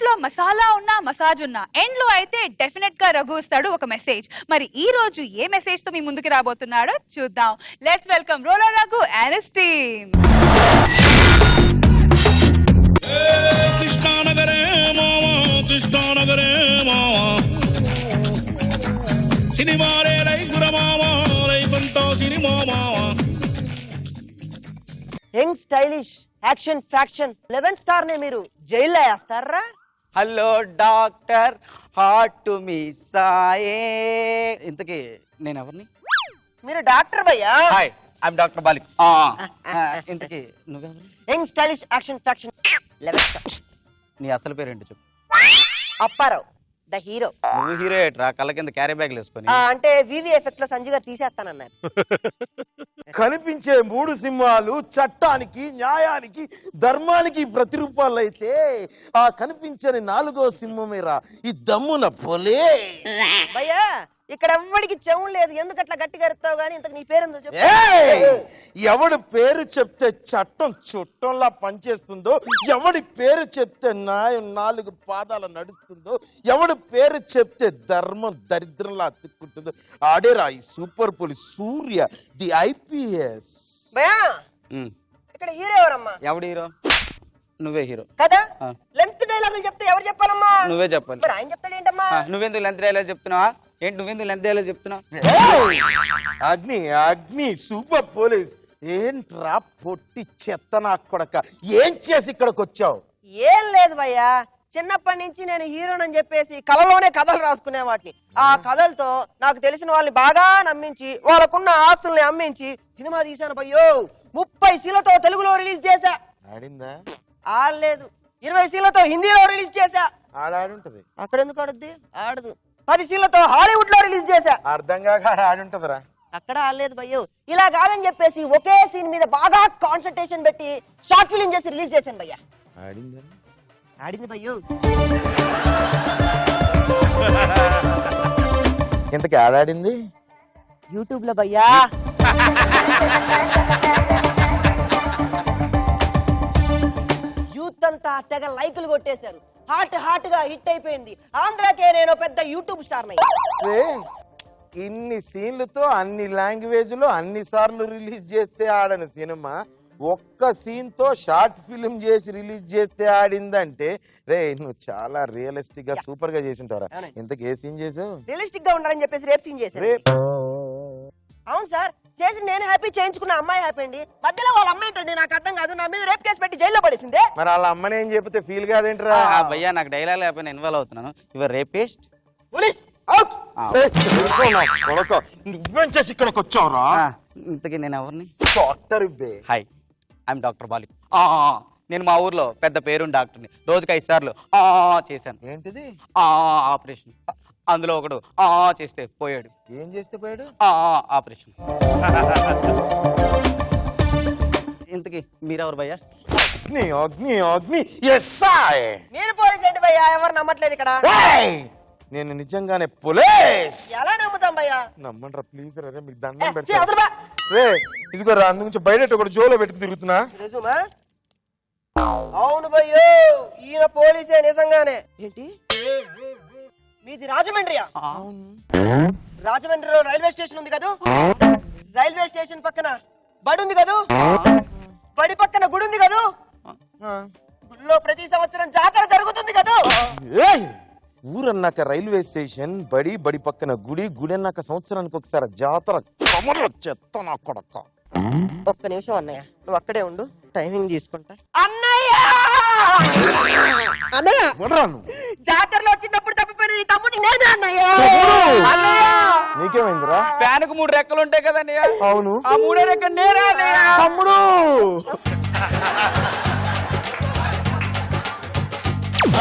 లో మసాలా ఉన్నా మసాజ్ ఉన్నా ఎండ్ లో అయితే డెఫినెట్ గా రఘు ఇస్తాడు ఒక మెసేజ్. మరి ఈ రోజు ఏ మెసేజ్ తో మీ ముందుకు రాబోతున్నాడో చూద్దాం. Let's welcome roller Raghu and his team. కృష్ణానగరే మావా కృష్ణానగరే మావా సినిమారే లైఫ్ మావా లైఫ్ అంతా సినిమా మావా. Young stylish action faction 11 star నే మీరు జైల్లో వేస్తారా? హలో డాక్టర్ హార్ట్ టు మీ సాయే. ఇంతకీ నేను ఎవరిని? మీరు డాక్టర్ భయ్యా. Hi I'm doctor Balik. ఇంతకీ నువ్వెవరు? Young stylish action faction 11 star. నీ అసలు పేరేంటి చెప్పు. Apparao the hero. నువ్వు హీరో ఏట్రా కళ్ళ కింద క్యారీ బ్యాగ్లు వేసుకొని? అంటే వివి ఎఫెక్ట్ లో సంజయ్ గారు తీసేస్తానన్నారు. కనిపించే 3 సింహాలు చట్టానికి న్యాయానికి ధర్మానికి ప్రతిరూపాలు అయితే ఆ కనిపించని 4వ సింహమేరా ఈ దమ్మున పొలే. భయ్యా ఇక్కడ ఎవ్వడికి చెవులు లేదు, ఎందుకు అట్లా గట్టిగా ఎడతావు గానీ ఇంతకు నీ పేరుందో చెప్పు. ఎవడి పేరు చెప్తే చట్టం చుట్టంలా పనిచేస్తుందో, ఎవడి పేరు చెప్తే న్యాయం 4 పాదాల నడుస్తుందో, ఎవడి పేరు చెప్తే ధర్మం దరిద్రంలా అతుక్కుంటుందో ఆడేరా ఈ super police Surya the IPS. భయ్యా ఇక్కడ హీరో ఎవరమ్మా? ఎవడు హీరో? నువ్వే హీరో కదా. లెంత్ డైలాగులు చెప్తే ఎవరు చెప్పాలమ్మా? నువ్వే చెప్పాలి. మరి ఆయన చెప్తాడు ఏంటమ్మా? నువ్వెందుకు లెంత్ డైలాగ్ చెప్తున్నావా? ఏంటి నువ్వెందుకు లెంత్ డైలాగ్ చెప్తున్నావు? అగ్ని అగ్ని సూపర్ పోలీస్. ఏంట్రా పొట్టి చెత్త నా కొడక, ఏం చేసి ఇక్కడికి వచ్చావు? ఏం లేదు భయ్యా, చిన్నప్పటి నుంచి నేను హీరోనని చెప్పేసి కళలోనే కథలు రాసుకునే వాటిని. ఆ కథలతో నాకు తెలిసిన వాళ్ళని బాగా నమ్మించి వాళ్ళకున్న ఆస్తుల్ని అమ్మించి సినిమా తీశాను భయ్యో. 30 సీన్లతో తెలుగులో రిలీజ్ చేశా. ఆడిందా? ఆడలేదు. 20 సీన్లతో హిందీలో రిలీజ్ చేశా. ఆడుంటది. అక్కడ ఎందుకు ఆడుద్ది? ఆడదు. 10 సీన్లతో హాలీవుడ్ లో రిలీజ్ చేశా. అర్థం కాక ఆడుంటదిరా. అక్కడ ఆడలేదు భయ్యో. ఇలా కాదని చెప్పేసి ఒకే సీన్ మీద బాగా కాన్సన్ట్రేషన్ పెట్టి షార్ట్ ఫిలిం చేసి రిలీజ్ చేశాను భయ్యా. ఆడిందా? ఆడింది భయ్యో. ఇంతకీ ఆడాడింది యూట్యూబ్ లో భయ్యా. యూత్ అంతా తెగ లైకులు కొట్టేశారు. హాట్ గా హిట్ అయిపోయింది. ఆంధ్రాకే నేను పెద్ద యూట్యూబ్ స్టార్ నయ్యా. ఇన్ని సీన్లతో అన్ని లాంగ్వేజ్ లో అన్ని సార్లు రిలీజ్ చేస్తే ఆడని సినిమా ఒక్క సీన్ తో షార్ట్ ఫిల్మ్ చేసి రిలీజ్ చేస్తే ఆడిందంటే రే నువ్వు చాలా రియలిస్టిక్ గా సూపర్ గా చేసి ఉంటారా. ఇంతకు ఏ సీన్ చేసావు? రియలిస్టిక్ గా ఉండాలని చెప్పేసి రేప్ సీన్ చేశాను. అవును సార్, చేసి నేను హ్యాపీ, చేయించుకున్న అమ్మాయి హ్యాపీ అండి. మధ్యలో వాళ్ళ అమ్మాయి ఏంటండి నాకు అర్థం కాదు. నా మీద రేప్ కేసు పెట్టి జైల్లో పడేసిందే. మరి వాళ్ళ అమ్మని ఏం చెప్తే ఫీల్ కాదేంట్రా? భయ్యా నాకు డైలాగ్ లేకపోయినా ఇన్వాల్వ్ అవుతున్నాను. Your rapist. Police out. నువ్వేం చేసి ఇక్కడికి వచ్చావురా? ఇంతకీ నేను ఎవరిని? Doctor. Hi I'm doctor Balik. నేను మా ఊర్లో పెద్ద పేరున్న డాక్టర్ని. రోజుకి 5 సార్లు చేశాను. ఏంటిది? ఆపరేషన్. అందులో ఒకడు చేస్తే పోయాడు. ఏం చేస్తే పోయాడు? ఆపరేషన్. ఇంతకీ మీరెవరు భయ్యా? అగ్ని అగ్ని అగ్ని. నేను పోలీస్ ఏంటి భయ్యా? ఎవరు నమ్మట్లేదు ఇక్కడ. నేను నిజంగానే పోలీస్. ఎలా నమ్ముతాం భయ్యా? నమ్మండ్రా ప్లీజ్ రే, మీకు దండం పెడతా. రే ఇదిగో రా, అందు నుంచి బయట ఒకటి జోలో పెట్టుకు తిరుగుతున్నా. అవును భయ్యో, ఈయన పోలీసే నిజంగానే. ఏంటి మీది రాజమండ్రియా? రాజమండ్రిలో రైల్వే స్టేషన్ ఉంది కదా. రైల్వే స్టేషన్ పక్కన బడి ఉంది కదా. బడి పక్కన గుడి ఉంది కదా. గుడిలో ప్రతి సంవత్సరం జాతర జరుగుతుంది కదా. ఊరన్నాక రైల్వే స్టేషన్, బడి బడి పక్కన గుడి, గుడి అన్నాక సంవత్సరానికి ఒకసారి జాతర. కమర్లో చెత్త నా కొడక. ఒక్క నిమిషం అన్నయ్య, నువ్వు అక్కడే ఉండు, టైమింగ్ తీసుకుంటా. అన్నయ్య అన్నయ్య జాతరలో వచ్చినప్పుడు తప్పిపోయిన నీ తమ్ముడిని నేనే అన్నయ్య. నీకేమైందిరా? ఫ్యాన్కు 3 రెక్కలు ఉంటాయి కదా. అవును, ఆ 3 రెక్కలు నేరా తమ్ముడు.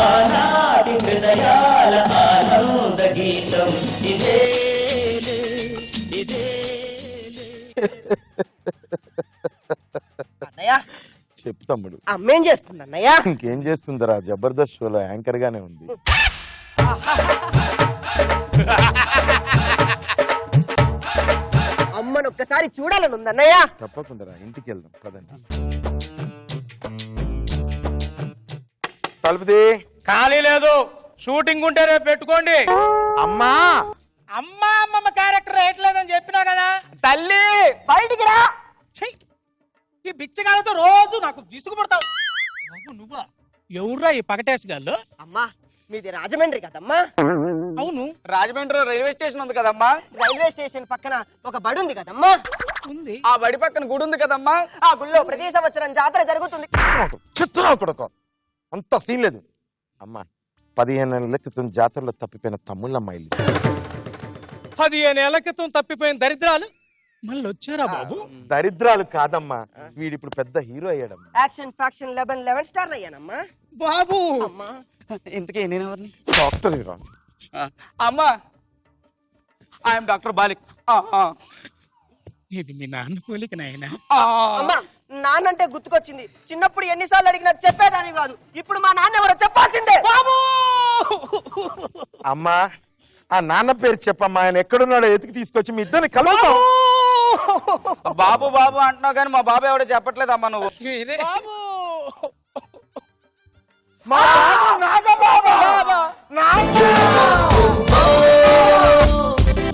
ఆనాటి హృదయాల ఆనంద గీతం ఇదే ఇదే. అన్నయ్య చెప్పు తమ్ముడు. అమ్మేం చేస్తుంది అన్నయ్య? ఇంకేం చేస్తుందిరా, జబర్దస్త్ షోలో యాంకర్ గానే ఉంది. అమ్మను ఒక్కసారి చూడాలని ఉంది అన్నయ్య. తప్పకుండా ఇంటికి వెళ్దాం పదండి. తలుపుది. ఖాళీ లేదు, షూటింగ్ ఉంటే రేపు పెట్టుకోండి. అమ్మా అమ్మా అమ్మమ్మ క్యారెక్టర్ వేయట్లేదని చెప్పినా కదా. తల్లి బయటికి రా. ఛీ! ఈ బిచ్చగాలతో రోజు నాకు విసుగుపడతావు. నువ్వా? ఎవర్రా ఈ పగటేసి గాళ్ళు? అమ్మా మీది రాజమండ్రి కదమ్మా. అవును, రాజమండ్రిలో రైల్వే స్టేషన్ ఉంది కదమ్మా. రైల్వే స్టేషన్ పక్కన ఒక బడి ఉంది కదమ్మా. ఉంది. ఆ బడి పక్కన గుడి ఉంది కదమ్మా. ఆ గుళ్ళో ప్రతి సంవత్సరం జాతర జరుగుతుంది. చిత్రం కొడుకో, అంత సీన్ లేదు. అమ్మా 15 ఏళ్ల క్రితం జాతరలో తప్పిపోయిన తమ్ముళ్ళమ్మాయిలు. 15 ఏళ్ల క్రితం తప్పిపోయిన దరిద్రాలు మళ్ళీ వచ్చారా బాబు? దరిద్రాలు కాదమ్మా, వీడిప్పుడు పెద్ద హీరో అయ్యాడమ్మా. యాక్షన్ ఫ్యాక్షన్ 11 స్టార్ అయ్యానమ్మా. బాబు అమ్మా ఇంతకీ నేను ఎవరిని? Doctor hero. అమ్మా ఐఎమ్ డాక్టర్ బాలిక్. ఇది మీ నాన్న పోలిక నాయన. అమ్మా నాన్నంటే గుర్తుకొచ్చింది. చిన్నప్పుడు ఎన్నిసార్లు అడిగినా చెప్పేదాని కాదు. ఇప్పుడు మా నాన్న ఎవరో చెప్పాల్సిందే. బాబు అమ్మా ఆ నాన్న పేరు చెప్పమ్మా, ఆయన ఎక్కడున్నాడో ఎతికి తీసుకొచ్చి మీ ఇద్దరిని కలుపుతాం. బాబు బాబు అంటున్నావు కానీ మా బాబు ఎవడో చెప్పట్లేదు అమ్మా నువ్వు. బాబు మా బాబు Naga Baba.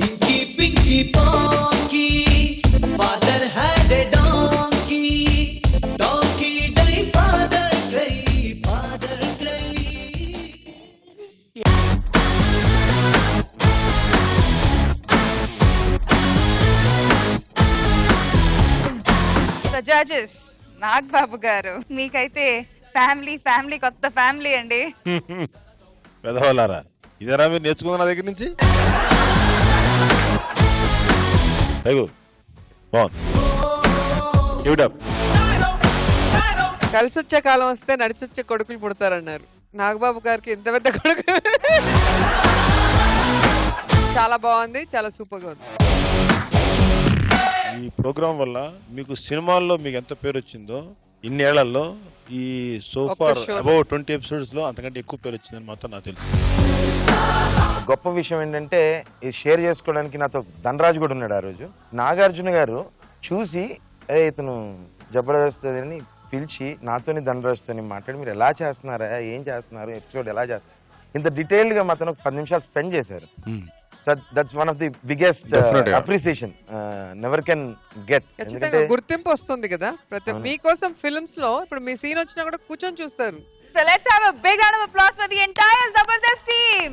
Inky Pinky Ponky, father had a donkey, donkey die, father cry, father cry. So judges Nagababu గారు, మీకైతే ఫ్యామిలీ కొత్త ఫ్యామిలీ అండి. పెదవాళ్ళారా, ఇదేనా మీరు నేర్చుకుంది నా దగ్గర నుంచి? అయ్యో బాగుంది. కలిసి వచ్చే కాలం వస్తే నడిచొచ్చే కొడుకులు పుడతారన్నారు. నాగబాబు గారికి ఎంత పెద్ద కొడుకు. చాలా బాగుంది, చాలా సూపర్ గా ఉంది. ఈ ప్రోగ్రామ్ వల్ల మీకు సినిమాల్లో మీకు ఎంత పేరు వచ్చిందో ఇన్నేళ్లలో ఈ సోఫార్ అబౌవ్ 20 ఎపిసోడ్స్ లో అంతకంటే ఎక్కువ పేరు వచ్చిందని మాత్రం నాకు తెలుసు. గొప్ప విషయం ఏంటంటే ఇది షేర్ చేసుకోవడానికి నాతో ధనరాజు కూడా ఉన్నాడు. ఆ రోజు నాగార్జున గారు చూసి ఇతను జబర్దస్త్ అని పిలిచి నాతోని ధనరాజుతోని మాట్లాడి మీరు ఎలా చేస్తున్నారా, ఏం చేస్తున్నారు, ఎపిసోడ్ ఎలా చేస్తారు, ఇంత డీటెయిల్డ్ గా మాతో 10 నిమిషాలు స్పెండ్ చేశారు. So that's one of the biggest appreciation never can get. ఖచ్చితంగా గుర్తింపు వస్తుంది కదా ప్రతి మీకోసం ఫిల్మ్స్ లో. ఇప్పుడు మీ సీన్ వచ్చినా కూడా కూర్చొని చూస్తారు. So let's have a big round of applause for the entire Zabardast team.